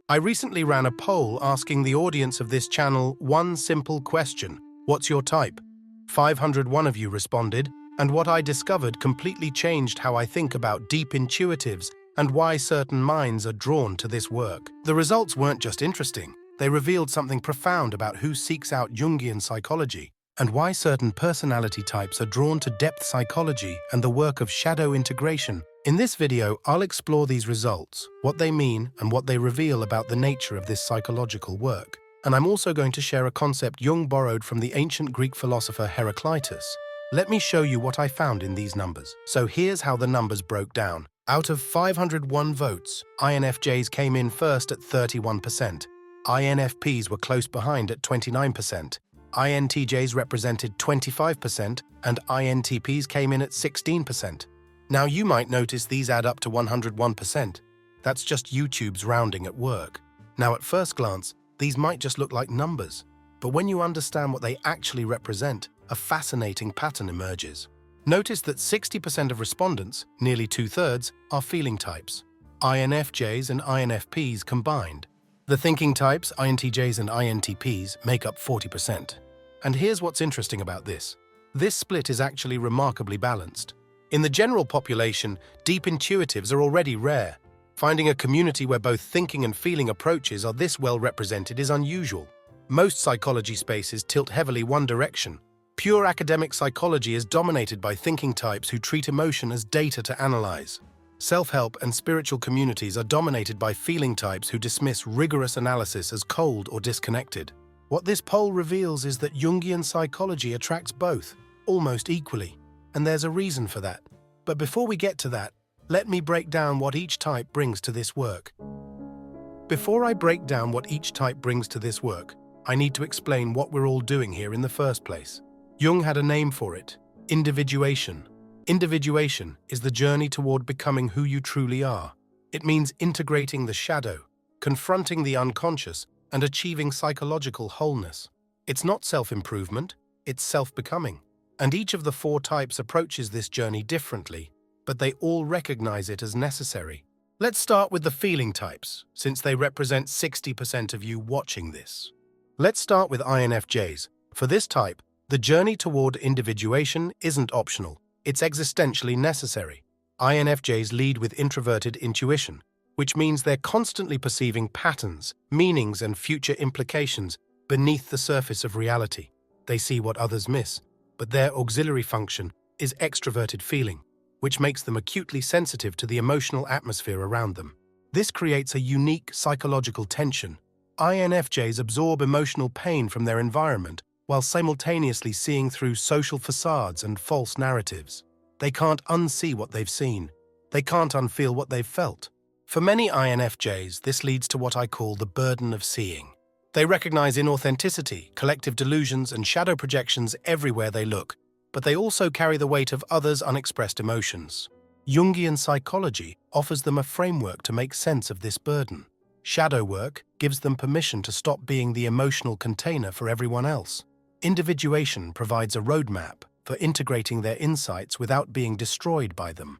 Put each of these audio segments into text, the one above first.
I recently ran a poll asking the audience of this channel one simple question: what's your type? 501 of you responded, and what I discovered completely changed how I think about deep intuitives and why certain minds are drawn to this work. The results weren't just interesting, they revealed something profound about who seeks out Jungian psychology and why certain personality types are drawn to depth psychology and the work of shadow integration. In this video, I'll explore these results, what they mean, and what they reveal about the nature of this psychological work. And I'm also going to share a concept Jung borrowed from the ancient Greek philosopher Heraclitus. Let me show you what I found in these numbers. So here's how the numbers broke down. Out of 501 votes, INFJs came in first at 31%. INFPs were close behind at 29%. INTJs represented 25%, and INTPs came in at 16%. Now you might notice these add up to 101%. That's just YouTube's rounding at work. Now at first glance, these might just look like numbers, but when you understand what they actually represent, a fascinating pattern emerges. Notice that 60% of respondents, nearly 2/3, are feeling types. INFJs and INFPs combined. The thinking types, INTJs and INTPs, make up 40%. And here's what's interesting about this. This split is actually remarkably balanced. In the general population, deep intuitives are already rare. Finding a community where both thinking and feeling approaches are this well represented is unusual. Most psychology spaces tilt heavily one direction. Pure academic psychology is dominated by thinking types who treat emotion as data to analyze. Self-help and spiritual communities are dominated by feeling types who dismiss rigorous analysis as cold or disconnected. What this poll reveals is that Jungian psychology attracts both, almost equally, and there's a reason for that. But before we get to that, let me break down what each type brings to this work. Before I break down what each type brings to this work, I need to explain what we're all doing here in the first place. Jung had a name for it: individuation. Individuation is the journey toward becoming who you truly are. It means integrating the shadow, confronting the unconscious, and achieving psychological wholeness. It's not self-improvement, it's self-becoming. And each of the four types approaches this journey differently, but they all recognize it as necessary. Let's start with the feeling types, since they represent 60% of you watching this. Let's start with INFJs. For this type, the journey toward individuation isn't optional, it's existentially necessary. INFJs lead with introverted intuition, which means they're constantly perceiving patterns, meanings, and future implications beneath the surface of reality. They see what others miss, but their auxiliary function is extroverted feeling, which makes them acutely sensitive to the emotional atmosphere around them. This creates a unique psychological tension. INFJs absorb emotional pain from their environment while simultaneously seeing through social facades and false narratives. They can't unsee what they've seen. They can't unfeel what they've felt. For many INFJs, this leads to what I call the burden of seeing. They recognize inauthenticity, collective delusions, and shadow projections everywhere they look, but they also carry the weight of others' unexpressed emotions. Jungian psychology offers them a framework to make sense of this burden. Shadow work gives them permission to stop being the emotional container for everyone else. Individuation provides a roadmap for integrating their insights without being destroyed by them.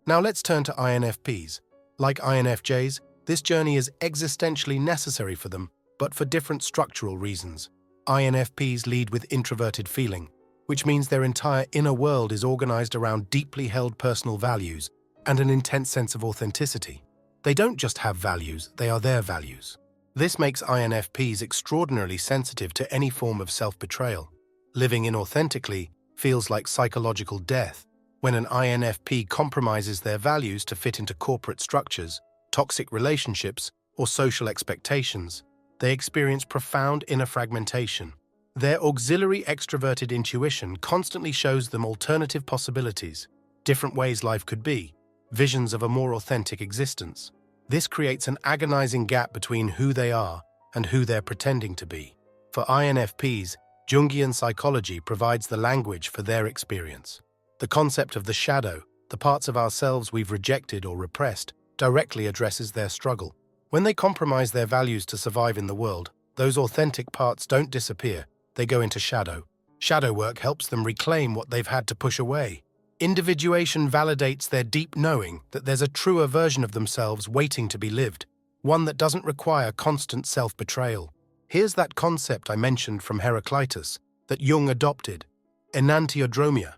Now let's turn to INFPs. Like INFJs, this journey is existentially necessary for them, but for different structural reasons. INFPs lead with introverted feeling, which means their entire inner world is organized around deeply held personal values and an intense sense of authenticity. They don't just have values, they are their values. This makes INFPs extraordinarily sensitive to any form of self-betrayal. Living inauthentically feels like psychological death. When an INFP compromises their values to fit into corporate structures, toxic relationships, or social expectations, they experience profound inner fragmentation. Their auxiliary extroverted intuition constantly shows them alternative possibilities, different ways life could be, visions of a more authentic existence. This creates an agonizing gap between who they are and who they're pretending to be. For INFPs, Jungian psychology provides the language for their experience. The concept of the shadow, the parts of ourselves we've rejected or repressed, directly addresses their struggle. When they compromise their values to survive in the world, those authentic parts don't disappear, they go into shadow. Shadow work helps them reclaim what they've had to push away. Individuation validates their deep knowing that there's a truer version of themselves waiting to be lived. one that doesn't require constant self-betrayal. Here's that concept I mentioned from Heraclitus that Jung adopted: enantiodromia,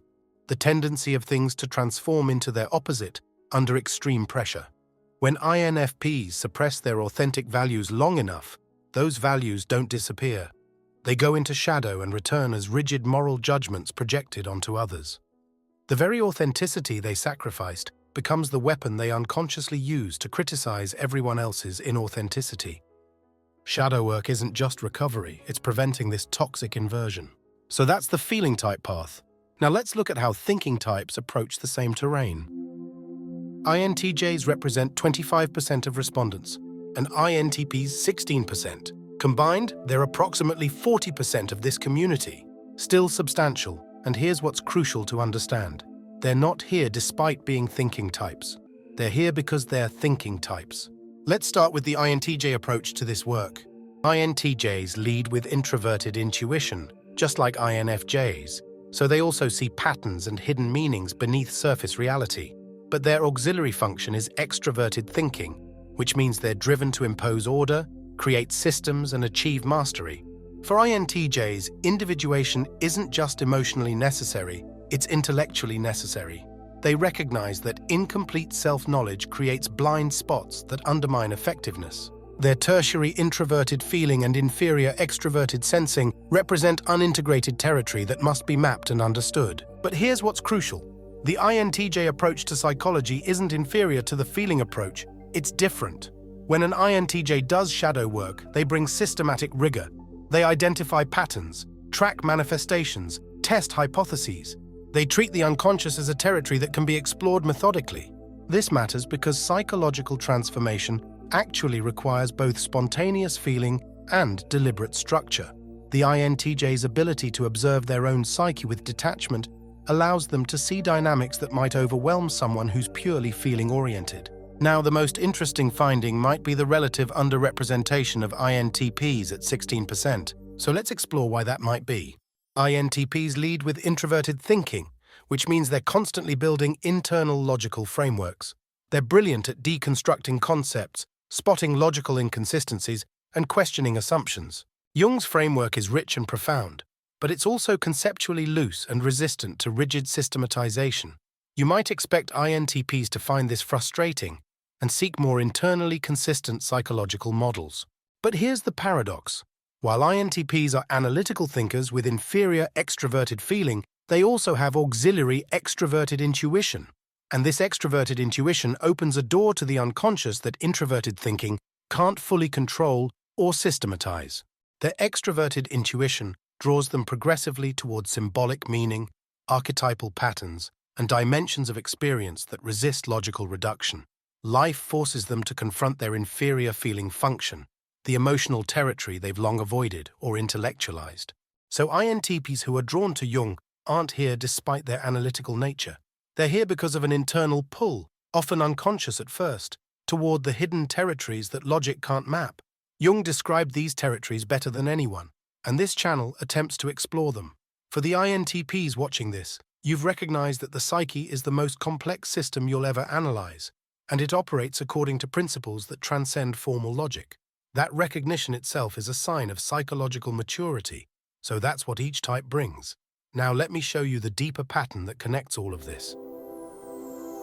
the tendency of things to transform into their opposite under extreme pressure. When INFPs suppress their authentic values long enough, those values don't disappear. They go into shadow and return as rigid moral judgments projected onto others. The very authenticity they sacrificed becomes the weapon they unconsciously use to criticize everyone else's inauthenticity. Shadow work isn't just recovery, it's preventing this toxic inversion. So that's the feeling type path. Now let's look at how thinking types approach the same terrain. INTJs represent 25% of respondents, and INTPs 16%. Combined, they're approximately 40% of this community. Still substantial, and here's what's crucial to understand. They're not here despite being thinking types. They're here because they're thinking types. Let's start with the INTJ approach to this work. INTJs lead with introverted intuition, just like INFJs, so they also see patterns and hidden meanings beneath surface reality. But their auxiliary function is extroverted thinking, which means they're driven to impose order, create systems, and achieve mastery. For INTJs, individuation isn't just emotionally necessary, it's intellectually necessary. They recognize that incomplete self-knowledge creates blind spots that undermine effectiveness. Their tertiary introverted feeling and inferior extroverted sensing represent unintegrated territory that must be mapped and understood. But here's what's crucial. The INTJ approach to psychology isn't inferior to the feeling approach, it's different. When an INTJ does shadow work, they bring systematic rigor. They identify patterns, track manifestations, test hypotheses. They treat the unconscious as a territory that can be explored methodically. This matters because psychological transformation actually requires both spontaneous feeling and deliberate structure. The INTJ's ability to observe their own psyche with detachment allows them to see dynamics that might overwhelm someone who's purely feeling-oriented. Now, the most interesting finding might be the relative underrepresentation of INTPs at 16%, so let's explore why that might be. INTPs lead with introverted thinking, which means they're constantly building internal logical frameworks. They're brilliant at deconstructing concepts, spotting logical inconsistencies, and questioning assumptions. Jung's framework is rich and profound, but it's also conceptually loose and resistant to rigid systematization. You might expect INTPs to find this frustrating and seek more internally consistent psychological models. But here's the paradox. While INTPs are analytical thinkers with inferior extroverted feeling, they also have auxiliary extroverted intuition. And this extroverted intuition opens a door to the unconscious that introverted thinking can't fully control or systematize. Their extroverted intuition draws them progressively towards symbolic meaning, archetypal patterns, and dimensions of experience that resist logical reduction. Life forces them to confront their inferior feeling function, the emotional territory they've long avoided or intellectualized. So INTPs who are drawn to Jung aren't here despite their analytical nature. They're here because of an internal pull, often unconscious at first, toward the hidden territories that logic can't map. Jung described these territories better than anyone, and this channel attempts to explore them. For the INTPs watching this, you've recognized that the psyche is the most complex system you'll ever analyze, and it operates according to principles that transcend formal logic. That recognition itself is a sign of psychological maturity, so that's what each type brings. Now let me show you the deeper pattern that connects all of this.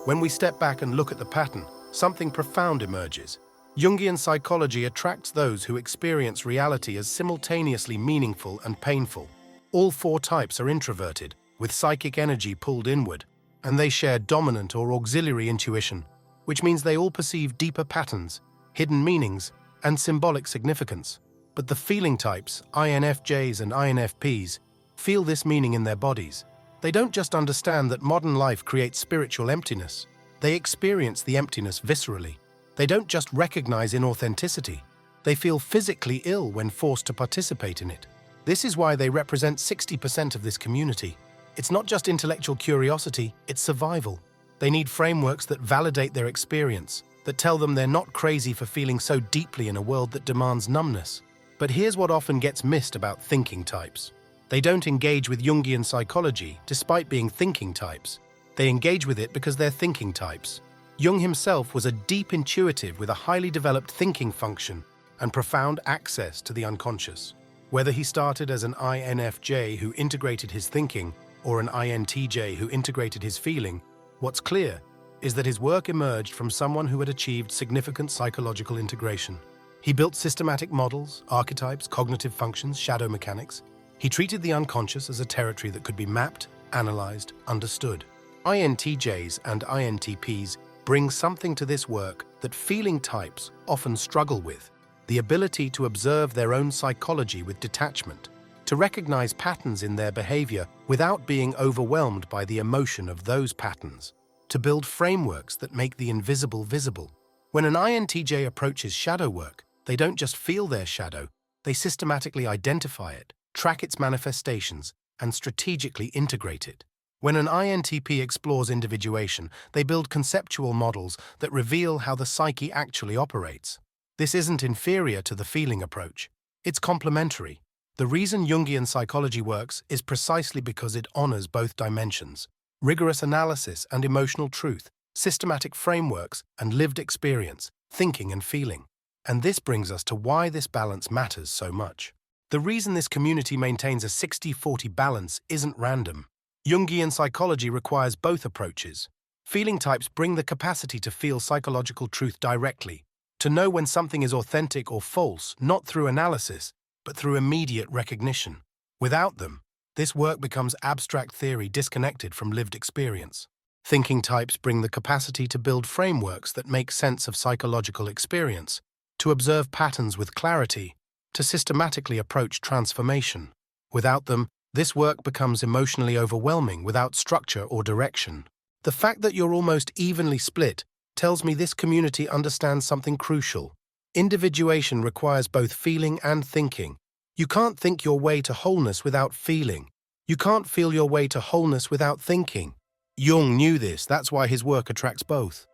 When we step back and look at the pattern, something profound emerges. Jungian psychology attracts those who experience reality as simultaneously meaningful and painful. All four types are introverted, with psychic energy pulled inward, and they share dominant or auxiliary intuition, which means they all perceive deeper patterns, hidden meanings, and symbolic significance. But the feeling types, INFJs and INFPs, feel this meaning in their bodies. They don't just understand that modern life creates spiritual emptiness. They experience the emptiness viscerally. They don't just recognize inauthenticity. They feel physically ill when forced to participate in it. This is why they represent 60% of this community. It's not just intellectual curiosity, it's survival. They need frameworks that validate their experience, that tell them they're not crazy for feeling so deeply in a world that demands numbness. But here's what often gets missed about thinking types. They don't engage with Jungian psychology despite being thinking types. They engage with it because they're thinking types. Jung himself was a deep intuitive with a highly developed thinking function and profound access to the unconscious. Whether he started as an INFJ who integrated his thinking or an INTJ who integrated his feeling, what's clear is that his work emerged from someone who had achieved significant psychological integration. He built systematic models, archetypes, cognitive functions, shadow mechanics. He treated the unconscious as a territory that could be mapped, analyzed, understood. INTJs and INTPs bring something to this work that feeling types often struggle with: the ability to observe their own psychology with detachment, to recognize patterns in their behavior without being overwhelmed by the emotion of those patterns, to build frameworks that make the invisible visible. When an INTJ approaches shadow work, they don't just feel their shadow, they systematically identify it, track its manifestations, and strategically integrate it. When an INTP explores individuation, they build conceptual models that reveal how the psyche actually operates. This isn't inferior to the feeling approach. It's complementary. The reason Jungian psychology works is precisely because it honors both dimensions: rigorous analysis and emotional truth, systematic frameworks and lived experience, thinking and feeling. And this brings us to why this balance matters so much. The reason this community maintains a 60-40 balance isn't random. Jungian psychology requires both approaches. Feeling types bring the capacity to feel psychological truth directly, to know when something is authentic or false, not through analysis, but through immediate recognition. Without them, this work becomes abstract theory disconnected from lived experience. Thinking types bring the capacity to build frameworks that make sense of psychological experience, to observe patterns with clarity, to systematically approach transformation. Without them, this work becomes emotionally overwhelming without structure or direction. The fact that you're almost evenly split tells me this community understands something crucial. Individuation requires both feeling and thinking. You can't think your way to wholeness without feeling. You can't feel your way to wholeness without thinking. Jung knew this, that's why his work attracts both.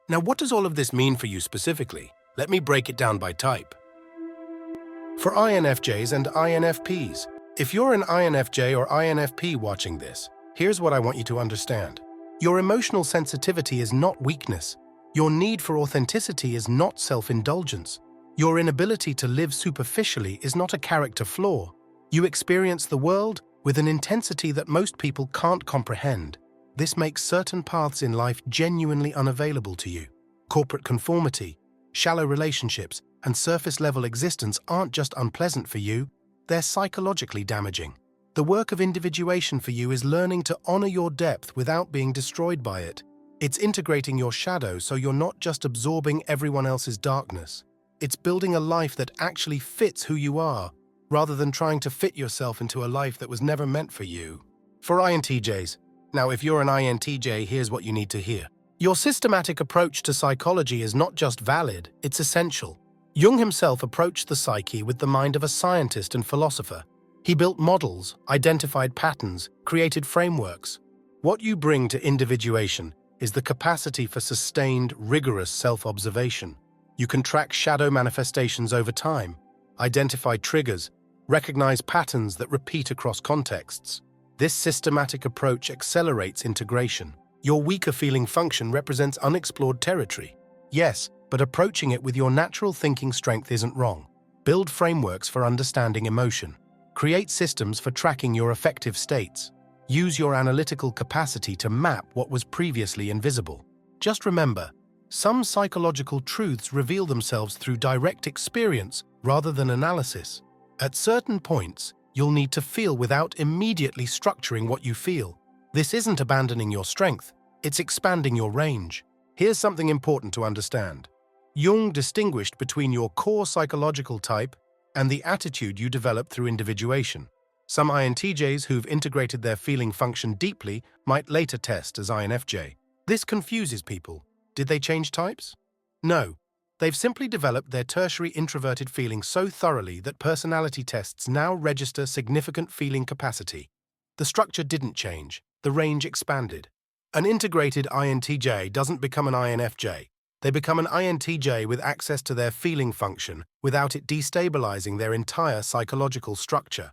Now, what does all of this mean for you specifically? Let me break it down by type. For INFJs and INFPs, if you're an INFJ or INFP watching this, here's what I want you to understand. Your emotional sensitivity is not weakness. Your need for authenticity is not self-indulgence. Your inability to live superficially is not a character flaw. You experience the world with an intensity that most people can't comprehend. This makes certain paths in life genuinely unavailable to you. Corporate conformity, shallow relationships, and surface-level existence aren't just unpleasant for you, they're psychologically damaging. The work of individuation for you is learning to honor your depth without being destroyed by it. It's integrating your shadow so you're not just absorbing everyone else's darkness. It's building a life that actually fits who you are, rather than trying to fit yourself into a life that was never meant for you. For INTJs, now if you're an INTJ, here's what you need to hear. Your systematic approach to psychology is not just valid, it's essential. Jung himself approached the psyche with the mind of a scientist and philosopher. He built models, identified patterns, created frameworks. What you bring to individuation is the capacity for sustained, rigorous self-observation. You can track shadow manifestations over time, identify triggers, recognize patterns that repeat across contexts. This systematic approach accelerates integration. Your weaker feeling function represents unexplored territory. Yes, but approaching it with your natural thinking strength isn't wrong. Build frameworks for understanding emotion. Create systems for tracking your affective states. Use your analytical capacity to map what was previously invisible. Just remember, some psychological truths reveal themselves through direct experience rather than analysis. At certain points, you'll need to feel without immediately structuring what you feel. This isn't abandoning your strength, it's expanding your range. Here's something important to understand. Jung distinguished between your core psychological type and the attitude you develop through individuation. Some INTJs who've integrated their feeling function deeply might later test as INFJ. This confuses people. Did they change types? No. They've simply developed their tertiary introverted feeling so thoroughly that personality tests now register significant feeling capacity. The structure didn't change, the range expanded. An integrated INTJ doesn't become an INFJ. They become an INTJ with access to their feeling function without it destabilizing their entire psychological structure.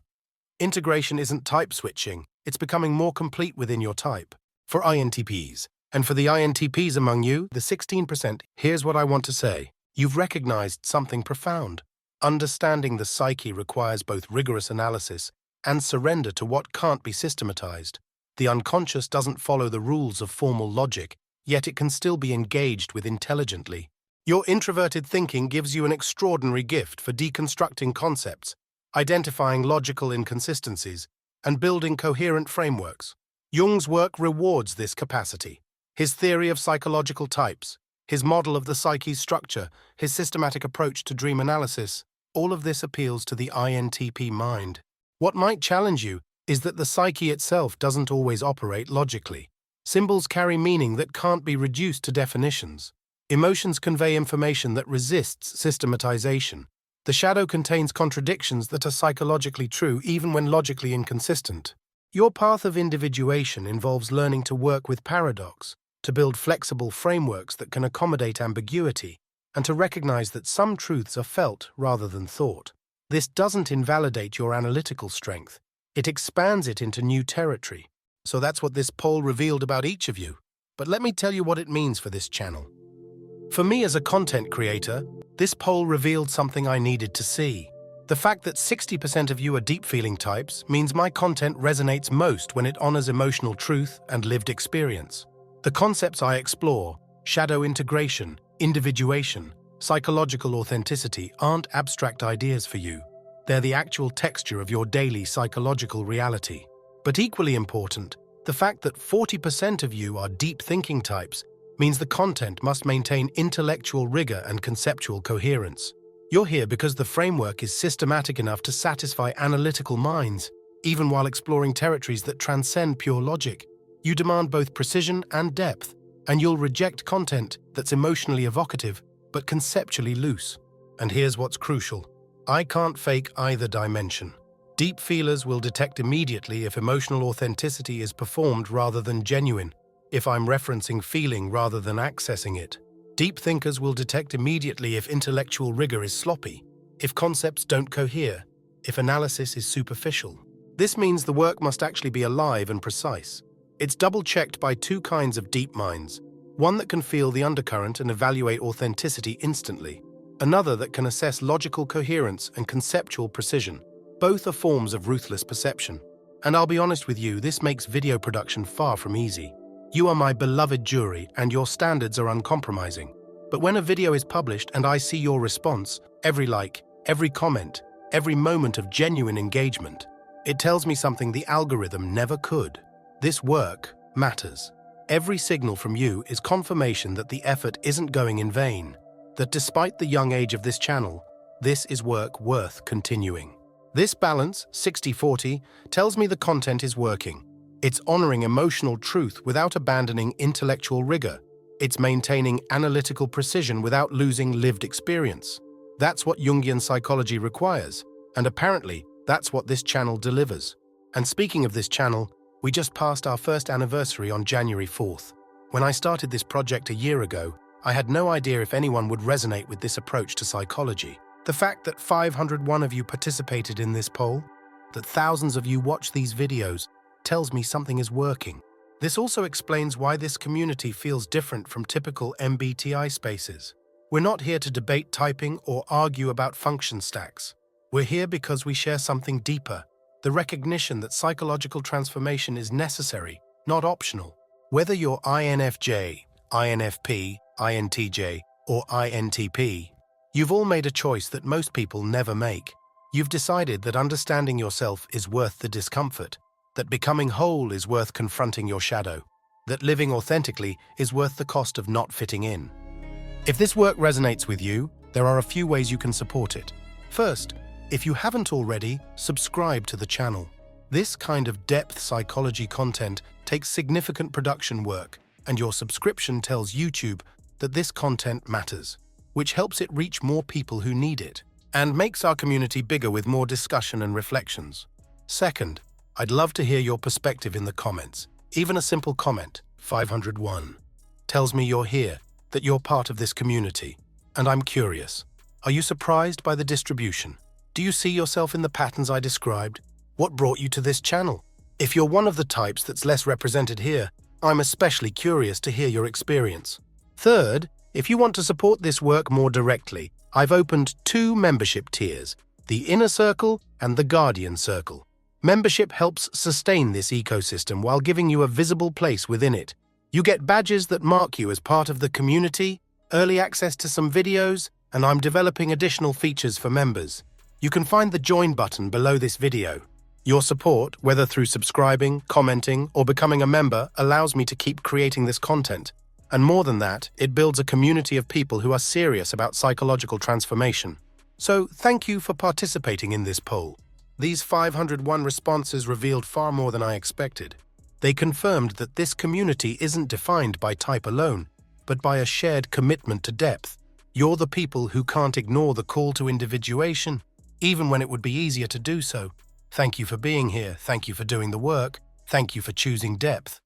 Integration isn't type switching, it's becoming more complete within your type. For INTPs, And for the INTPs among you, the 16%, here's what I want to say. You've recognized something profound. Understanding the psyche requires both rigorous analysis and surrender to what can't be systematized. The unconscious doesn't follow the rules of formal logic, yet it can still be engaged with intelligently. Your introverted thinking gives you an extraordinary gift for deconstructing concepts, identifying logical inconsistencies, and building coherent frameworks. Jung's work rewards this capacity. His theory of psychological types, his model of the psyche's structure, his systematic approach to dream analysis, all of this appeals to the INTP mind. What might challenge you is that the psyche itself doesn't always operate logically. Symbols carry meaning that can't be reduced to definitions. Emotions convey information that resists systematization. The shadow contains contradictions that are psychologically true even when logically inconsistent. Your path of individuation involves learning to work with paradox, to build flexible frameworks that can accommodate ambiguity, and to recognize that some truths are felt rather than thought. This doesn't invalidate your analytical strength. It expands it into new territory. So that's what this poll revealed about each of you. But let me tell you what it means for this channel. For me as a content creator, this poll revealed something I needed to see. The fact that 60% of you are deep-feeling types means my content resonates most when it honors emotional truth and lived experience. The concepts I explore, shadow integration, individuation, psychological authenticity, aren't abstract ideas for you. They're the actual texture of your daily psychological reality. But equally important, the fact that 40% of you are deep-thinking types means the content must maintain intellectual rigor and conceptual coherence. You're here because the framework is systematic enough to satisfy analytical minds, even while exploring territories that transcend pure logic. You demand both precision and depth, and you'll reject content that's emotionally evocative but conceptually loose. And here's what's crucial. I can't fake either dimension. Deep feelers will detect immediately if emotional authenticity is performed rather than genuine, if I'm referencing feeling rather than accessing it. Deep thinkers will detect immediately if intellectual rigor is sloppy, if concepts don't cohere, if analysis is superficial. This means the work must actually be alive and precise. It's double-checked by two kinds of deep minds, one that can feel the undercurrent and evaluate authenticity instantly, another that can assess logical coherence and conceptual precision. Both are forms of ruthless perception. And I'll be honest with you, this makes video production far from easy. You are my beloved jury, and your standards are uncompromising. But when a video is published and I see your response, every like, every comment, every moment of genuine engagement, it tells me something the algorithm never could. This work matters. Every signal from you is confirmation that the effort isn't going in vain, that despite the young age of this channel, this is work worth continuing. This balance, 60-40, tells me the content is working. It's honoring emotional truth without abandoning intellectual rigor. It's maintaining analytical precision without losing lived experience. That's what Jungian psychology requires, and apparently, that's what this channel delivers. And speaking of this channel, we just passed our first anniversary on January 4th. When I started this project a year ago, I had no idea if anyone would resonate with this approach to psychology. The fact that 501 of you participated in this poll, that thousands of you watch these videos, tells me something is working. This also explains why this community feels different from typical MBTI spaces. We're not here to debate typing or argue about function stacks. We're here because we share something deeper, the recognition that psychological transformation is necessary, not optional. Whether you're INFJ, INFP, INTJ, or INTP, you've all made a choice that most people never make. You've decided that understanding yourself is worth the discomfort, that becoming whole is worth confronting your shadow, that living authentically is worth the cost of not fitting in. If this work resonates with you, there are a few ways you can support it. First, if you haven't already, subscribe to the channel. This kind of depth psychology content takes significant production work, and your subscription tells YouTube that this content matters, which helps it reach more people who need it, and makes our community bigger with more discussion and reflections. Second, I'd love to hear your perspective in the comments. Even a simple comment, 501, tells me you're here, that you're part of this community, and I'm curious. Are you surprised by the distribution? Do you see yourself in the patterns I described? What brought you to this channel? If you're one of the types that's less represented here, I'm especially curious to hear your experience. Third, if you want to support this work more directly, I've opened 2 membership tiers, the Inner Circle and the Guardian Circle. Membership helps sustain this ecosystem while giving you a visible place within it. You get badges that mark you as part of the community, early access to some videos, and I'm developing additional features for members. You can find the Join button below this video. Your support, whether through subscribing, commenting, or becoming a member, allows me to keep creating this content. And more than that, it builds a community of people who are serious about psychological transformation. So, thank you for participating in this poll. These 501 responses revealed far more than I expected. They confirmed that this community isn't defined by type alone, but by a shared commitment to depth. You're the people who can't ignore the call to individuation, even when it would be easier to do so. Thank you for being here, thank you for doing the work, thank you for choosing depth.